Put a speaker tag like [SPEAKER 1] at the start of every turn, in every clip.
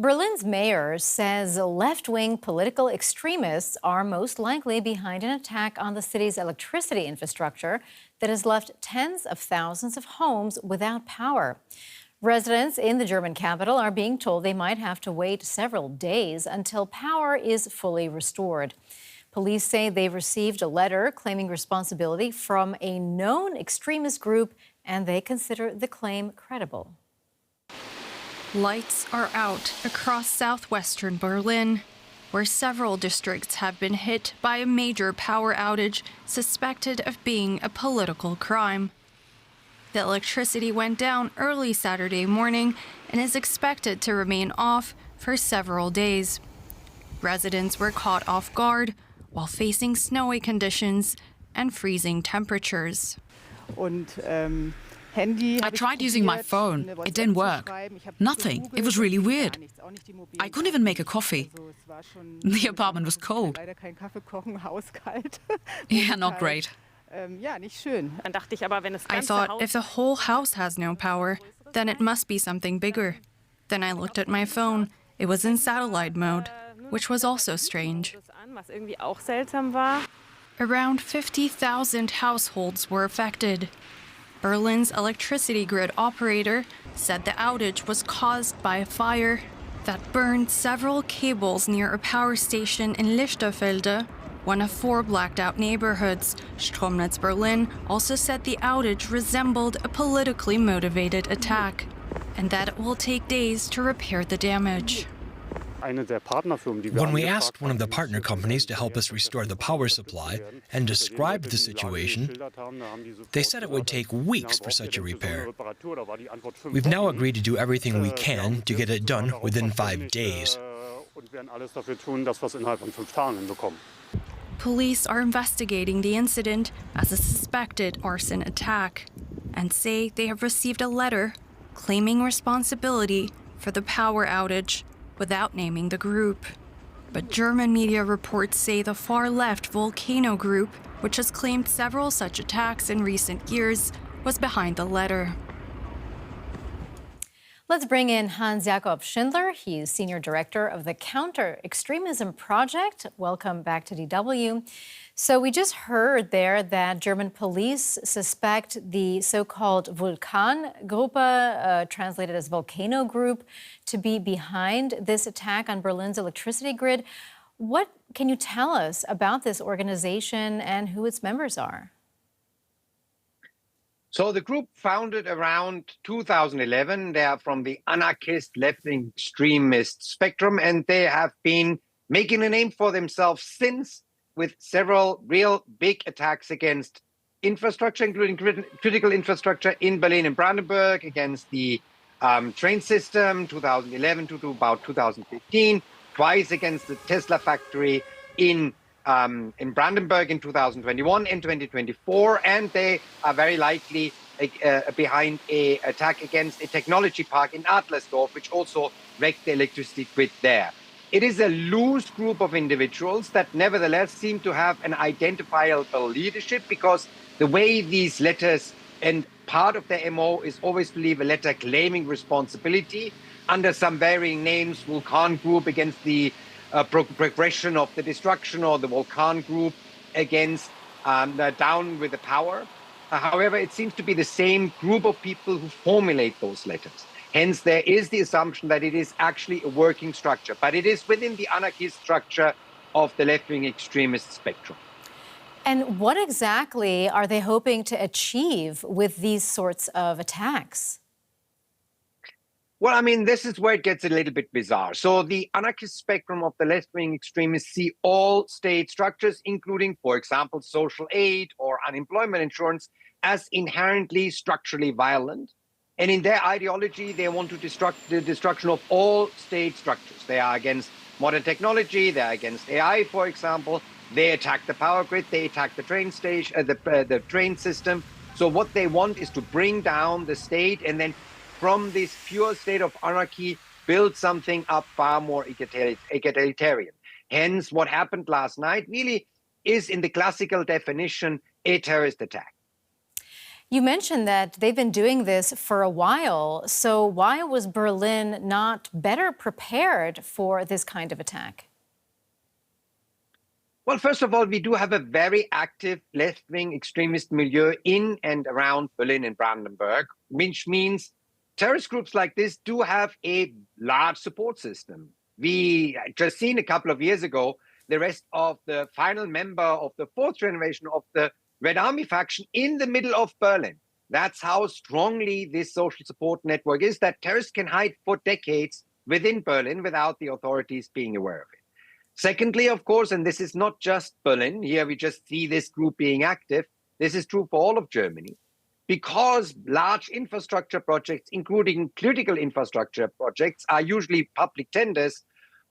[SPEAKER 1] Berlin's mayor says left-wing political extremists are most likely behind an attack on the city's electricity infrastructure that has left tens of thousands of homes without power. Residents in the German capital are being told they might have to wait several days until power is fully restored. Police say they've received a letter claiming responsibility from a known extremist group, and they consider the claim credible.
[SPEAKER 2] Lights are out across southwestern Berlin, where several districts have been hit by a major power outage suspected of being a political crime. The electricity went down early Saturday morning and is expected to remain off for several days. Residents were caught off guard while facing snowy conditions and freezing temperatures.
[SPEAKER 3] I tried using my phone. It didn't work. Nothing. It was really weird. I couldn't even make a coffee. The apartment was cold. Yeah, not great.
[SPEAKER 2] I thought if the whole house has no power, then it must be something bigger. Then I looked at my phone. It was in satellite mode, which was also strange. Around 50,000 households were affected. Berlin's electricity grid operator said the outage was caused by a fire that burned several cables near a power station in Lichterfelde, one of 4 blacked-out neighborhoods. Stromnetz Berlin also said the outage resembled a politically motivated attack and that it will take days to repair the damage.
[SPEAKER 4] When we asked one of the partner companies to help us restore the power supply and described the situation, they said it would take weeks for such a repair. We've now agreed to do everything we can to get it done within 5 days.
[SPEAKER 2] Police are investigating the incident as a suspected arson attack and say they have received a letter claiming responsibility for the power outage without naming the group. But German media reports say the far-left Volcano Group, which has claimed several such attacks in recent years, was behind the letter.
[SPEAKER 1] Let's bring in Hans-Jakob Schindler. He's Senior Director of the Counter-Extremism Project. Welcome back to DW. So we just heard there that German police suspect the so-called Vulkangruppe, translated as Volcano Group, to be behind this attack on Berlin's electricity grid. What can you tell us about this organization and who its members are?
[SPEAKER 5] So the group founded around 2011, they are from the anarchist left-wing extremist spectrum, and they have been making a name for themselves since, with several real big attacks against infrastructure, including critical infrastructure in Berlin and Brandenburg, against the train system, 2011 to about 2015, twice against the Tesla factory in Brandenburg in 2021 and 2024, and they are very likely behind an attack against a technology park in Adlersdorf, which also wrecked the electricity grid there. It is a loose group of individuals that nevertheless seem to have an identifiable leadership, because the way these letters, and part of their MO is always to leave a letter claiming responsibility under some varying names: Vulcan Group against the progression of the destruction, or the Volcan Group against down with the power. However, it seems to be the same group of people who formulate those letters. Hence, there is the assumption that it is actually a working structure, but it is within the anarchist structure of the left-wing extremist spectrum.
[SPEAKER 1] And what exactly are they hoping to achieve with these sorts of attacks?
[SPEAKER 5] Well, I mean, this is where it gets a little bit bizarre. So the anarchist spectrum of the left-wing extremists see all state structures, including, for example, social aid or unemployment insurance, as inherently structurally violent. And in their ideology, they want to the destruction of all state structures. They are against modern technology. They are against AI, for example. They attack the power grid. They attack the train station, the train system. So what they want is to bring down the state, and then from this pure state of anarchy, build something up far more egalitarian. Hence, what happened last night really is, in the classical definition, a terrorist attack.
[SPEAKER 1] You mentioned that they've been doing this for a while. So why was Berlin not better prepared for this kind of attack?
[SPEAKER 5] Well, first of all, we do have a very active left-wing extremist milieu in and around Berlin and Brandenburg, which means terrorist groups like this do have a large support system. We just seen a couple of years ago the arrest of the final member of the fourth generation of the Red Army faction in the middle of Berlin. That's how strongly this social support network is, that terrorists can hide for decades within Berlin without the authorities being aware of it. Secondly, of course, and this is not just Berlin, here we just see this group being active, this is true for all of Germany, because large infrastructure projects, including critical infrastructure projects, are usually public tenders.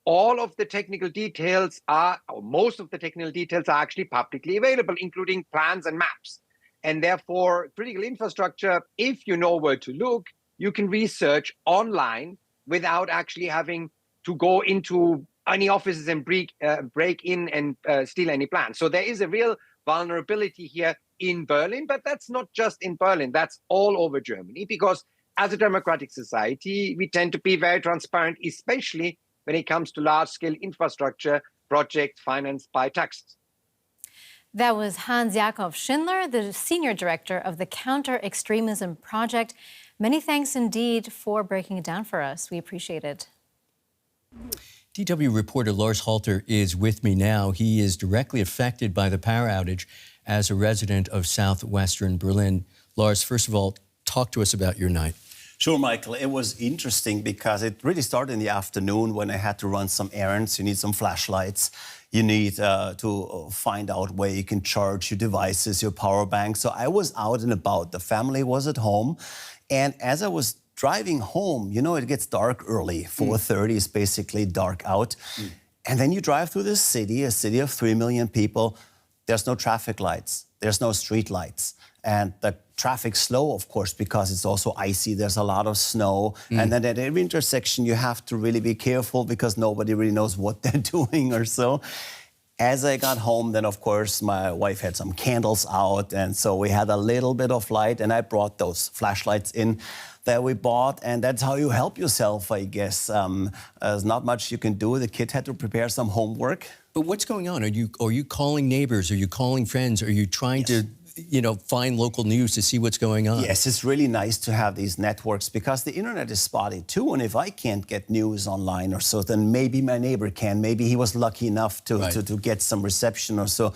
[SPEAKER 5] All of the technical details are, or most of the technical details are actually publicly available, including plans and maps. And therefore, critical infrastructure, if you know where to look, you can research online without actually having to go into any offices and break in and steal any plans. So there is a real vulnerability here in Berlin, but that's not just in Berlin, that's all over Germany, because as a democratic society, we tend to be very transparent, especially when it comes to large-scale infrastructure projects financed by taxes.
[SPEAKER 1] That was Hans-Jakob Schindler, the Senior Director of the Counter-Extremism Project. Many thanks indeed for breaking it down for us. We appreciate it.
[SPEAKER 6] DW reporter Lars Halter is with me now. He is directly affected by the power outage as a resident of southwestern Berlin. Lars, first of all, talk to us about your night.
[SPEAKER 7] Sure, Michael. It was interesting because it really started in the afternoon when I had to run some errands. You need some flashlights. You need to find out where you can charge your devices, your power bank. So I was out and about. The family was at home. And as I was driving home, you know, it gets dark early. 4:30 is basically dark out. And then you drive through this city, a city of 3 million people. There's no traffic lights. There's no street lights. And the traffic's slow, of course, because it's also icy. There's a lot of snow. And then at every intersection, you have to really be careful because nobody really knows what they're doing or so. As I got home, then, of course, my wife had some candles out. And so we had a little bit of light. And I brought those flashlights in that we bought. And that's how you help yourself, I guess. There's not much you can do. The kid had to prepare some homework.
[SPEAKER 6] But what's going on? Are you calling neighbors? Are you calling friends? Are you trying to, you know, find local news to see what's going on?
[SPEAKER 7] Yes, it's really nice to have these networks because the internet is spotty too. And if I can't get news online or so, then maybe my neighbor can. Maybe he was lucky enough to get some reception or so.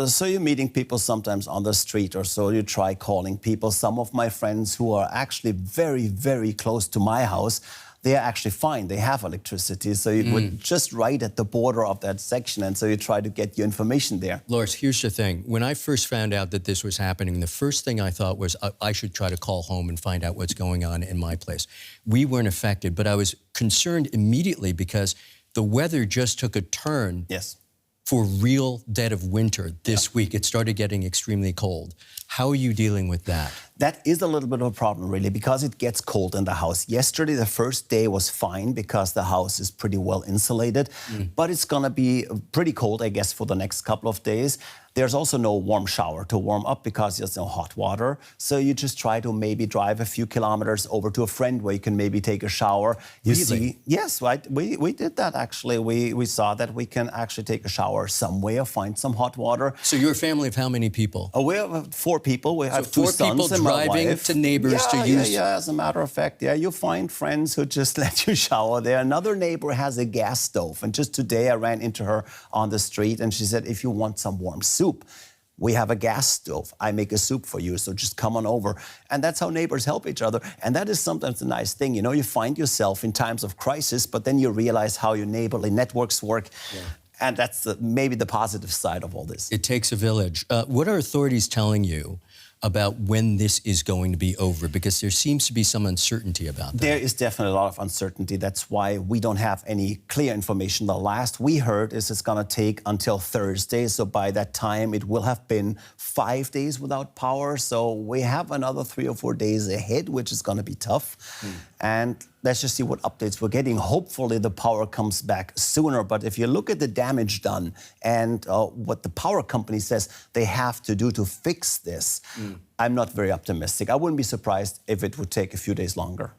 [SPEAKER 7] So you're meeting people sometimes on the street or so. You try calling people. Some of my friends who are actually very, very close to my house, they are actually fine. They have electricity. So you were just right at the border of that section. And so you try to get your information there.
[SPEAKER 6] Lars, here's the thing. When I first found out that this was happening, the first thing I thought was I should try to call home and find out what's going on in my place. We weren't affected, but I was concerned immediately because the weather just took a turn.
[SPEAKER 7] Yes.
[SPEAKER 6] For real dead of winter this week. It started getting extremely cold. How are you dealing with that?
[SPEAKER 7] That is a little bit of a problem, really, because it gets cold in the house. Yesterday, the first day was fine because the house is pretty well insulated. But it's going to be pretty cold, I guess, for the next couple of days. There's also no warm shower to warm up because there's no hot water. So you just try to maybe drive a few kilometers over to a friend where you can maybe take a shower. You see, yes, right. We did that, actually. We saw that we can actually take a shower somewhere, find some hot water.
[SPEAKER 6] So you're a family of how many people?
[SPEAKER 7] We have 4 people. We have 2 sons and my
[SPEAKER 6] driving
[SPEAKER 7] wife.
[SPEAKER 6] to neighbors to use.
[SPEAKER 7] Yeah, as a matter of fact, you find friends who just let you shower there. Another neighbor has a gas stove, and just today I ran into her on the street, and she said, if you want some warm soup, we have a gas stove. I make a soup for you, so just come on over. And that's how neighbors help each other. And that is sometimes a nice thing. You know, you find yourself in times of crisis, but then you realize how your neighborly networks work. Yeah. And that's maybe the positive side of all this.
[SPEAKER 6] It takes a village. What are authorities telling you about when this is going to be over? Because there seems to be some uncertainty about that.
[SPEAKER 7] There is definitely a lot of uncertainty. That's why we don't have any clear information. The last we heard is it's going to take until Thursday. So by that time, it will have been 5 days without power. So we have another 3 or 4 days ahead, which is going to be tough. And let's just see what updates we're getting. Hopefully the power comes back sooner. But if you look at the damage done and what the power company says they have to do to fix this, I'm not very optimistic. I wouldn't be surprised if it would take a few days longer.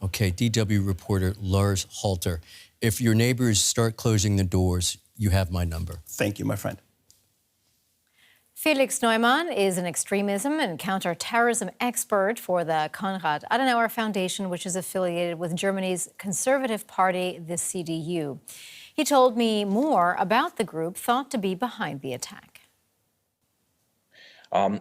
[SPEAKER 6] Okay, DW reporter Lars Halter. If your neighbors start closing the doors, you have my number.
[SPEAKER 7] Thank you, my friend.
[SPEAKER 1] Felix Neumann is an extremism and counterterrorism expert for the Konrad-Adenauer Foundation, which is affiliated with Germany's conservative party, the CDU. He told me more about the group thought to be behind the attack.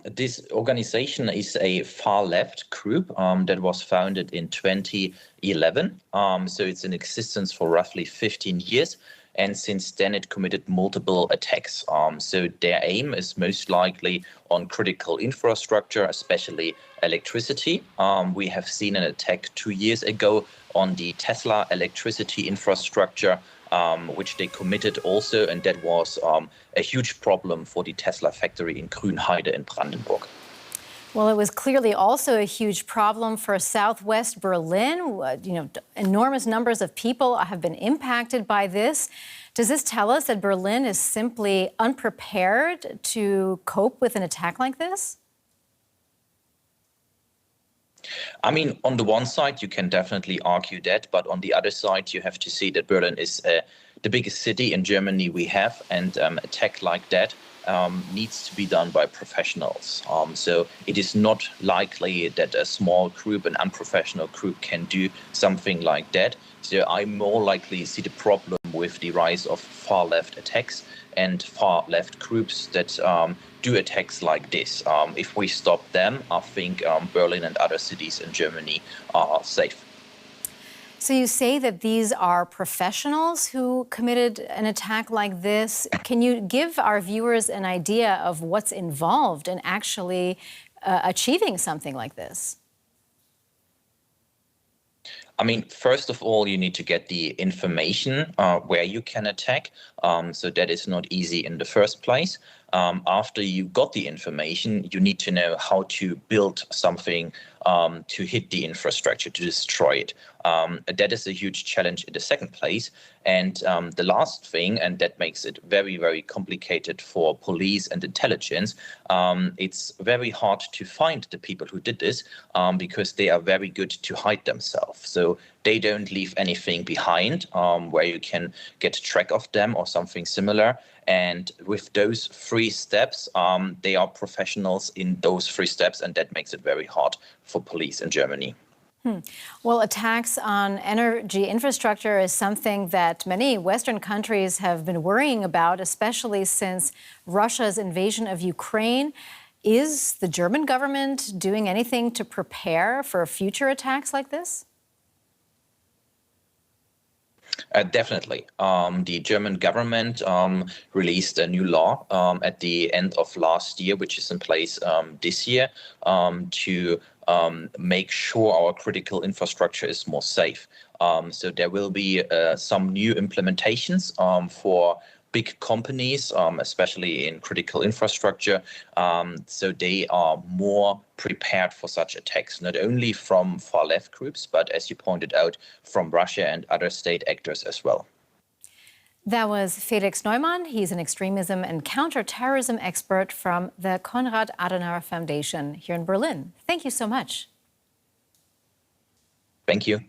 [SPEAKER 8] This organization is a far-left group that was founded in 2011. So it's in existence for roughly 15 years. And since then, it committed multiple attacks. So their aim is most likely on critical infrastructure, especially electricity. We have seen an attack 2 years ago on the Tesla electricity infrastructure, which they committed also, and that was a huge problem for the Tesla factory in Grünheide in Brandenburg.
[SPEAKER 1] Well, it was clearly also a huge problem for Southwest Berlin. Enormous numbers of people have been impacted by this. Does this tell us that Berlin is simply unprepared to cope with an attack like this?
[SPEAKER 8] I mean, on the one side, you can definitely argue that, but on the other side, you have to see that Berlin is the biggest city in Germany we have, and attack like that needs to be done by professionals. So it is not likely that a small group, an unprofessional group, can do something like that. So I more likely see the problem with the rise of far-left attacks and far-left groups that do attacks like this. If we stop them, I think Berlin and other cities in Germany are safe.
[SPEAKER 1] So you say that these are professionals who committed an attack like this. Can you give our viewers an idea of what's involved in actually achieving something like this?
[SPEAKER 8] I mean, first of all, you need to get the information where you can attack. So that is not easy in the first place. After you got the information, you need to know how to build something to hit the infrastructure, to destroy it. That is a huge challenge in the second place. And the last thing, and that makes it very, very complicated for police and intelligence, it's very hard to find the people who did this because they are very good to hide themselves. So they don't leave anything behind where you can get track of them or something similar. And with those 3 steps, they are professionals in those 3 steps, and that makes it very hard for police in Germany.
[SPEAKER 1] Well, attacks on energy infrastructure is something that many Western countries have been worrying about, especially since Russia's invasion of Ukraine. Is the German government doing anything to prepare for future attacks like this?
[SPEAKER 8] Definitely. The German government released a new law at the end of last year, which is in place this year, to make sure our critical infrastructure is more safe. So there will be some new implementations for big companies, especially in critical infrastructure, so they are more prepared for such attacks, not only from far-left groups, but as you pointed out, from Russia and other state actors as well.
[SPEAKER 1] That was Felix Neumann. He's an extremism and counterterrorism expert from the Konrad-Adenauer Foundation here in Berlin. Thank you so much.
[SPEAKER 8] Thank you.